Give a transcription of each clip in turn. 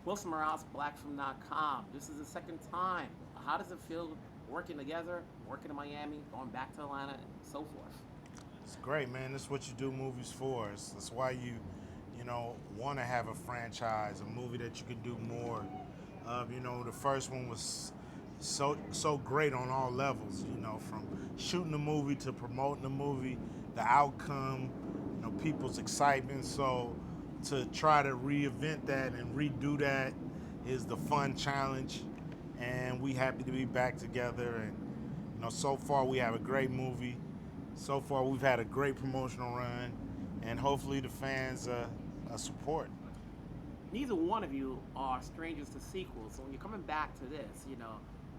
Wilson Morales, BlackFilm.com. This is the second time. How does it feel working together, working in Miami, going back to Atlanta, and so forth? It's great, man. That's what you do movies for. That's why you want to have a franchise, a movie that you can do more of. The first one was so great on all levels. From shooting the movie to promoting the movie, the outcome, people's excitement. So to try to reinvent that and redo that is the fun challenge, and we happy to be back together. And so far we have a great movie. So far, we've had a great promotional run, and hopefully the fans support. Neither one of you are strangers to sequels. So when you're coming back to this,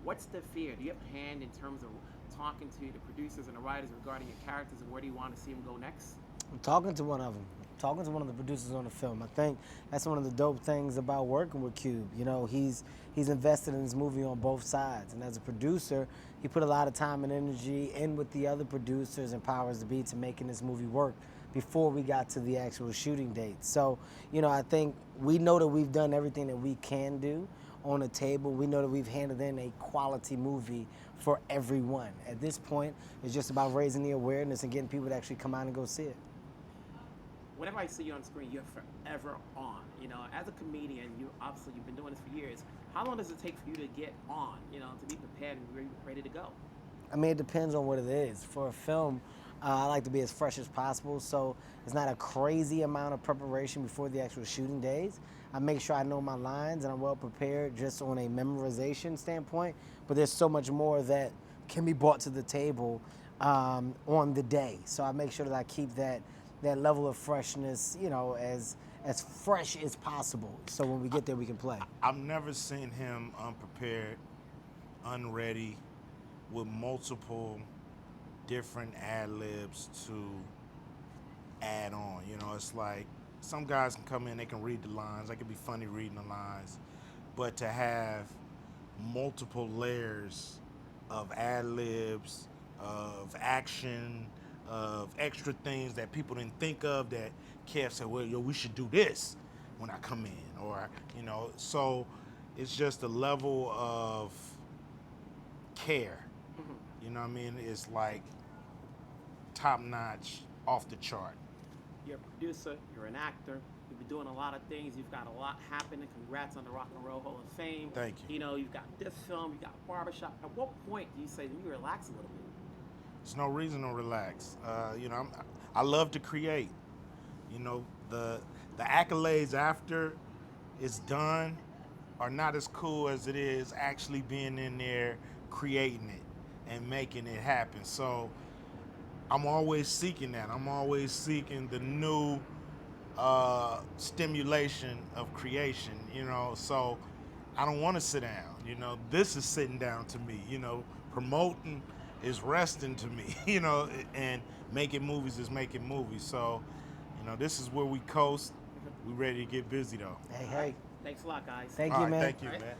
what's the fear? Do you have a hand in terms of talking to the producers and the writers regarding your characters and where do you want to see them go next? I'm talking to one of them. I'm talking to one of the producers on the film. I think that's one of the dope things about working with Cube. He's invested in this movie on both sides, and as a producer, he put a lot of time and energy in with the other producers and powers to be to making this movie work before we got to the actual shooting date. So, I think we know that we've done everything that we can do on the table. We know that we've handed in a quality movie for everyone. At this point, it's just about raising the awareness and getting people to actually come out and go see it. Whenever I see you on screen, you're forever on. As a comedian, you've been doing this for years. How long does it take for you to get on? To be prepared and ready to go? I mean, it depends on what it is. For a film, I like to be as fresh as possible, so it's not a crazy amount of preparation before the actual shooting days. I make sure I know my lines and I'm well prepared just on a memorization standpoint, but there's so much more that can be brought to the table on the day. So I make sure that I keep that level of freshness, as fresh as possible. So when we get there, we can play. I've never seen him unprepared, unready, with multiple different ad libs to add on. It's like some guys can come in, they can read the lines, they can be funny reading the lines, but to have multiple layers of ad libs, of action, of extra things that people didn't think of that Kev said, well, we should do this when I come in, or, so it's just a level of care. You know what I mean? It's like top notch, off the chart. You're a producer, you're an actor, you've been doing a lot of things, you've got a lot happening. Congrats on the Rock and Roll Hall of Fame. Thank you. You've got this film, you've got Barbershop. At what point do you say, let me relax a little bit? There's no reason to relax. I love to create. The accolades after it's done are not as cool as it is actually being in there creating it and making it happen. So I'm always seeking that. I'm always seeking the new stimulation of creation, so I don't want to sit down. This is sitting down to me. Promoting is resting to me, and making movies is making movies. So, this is where we coast. We ready to get busy though. Hey. Thanks a lot, guys. Thank All you, right, man. thank you, man.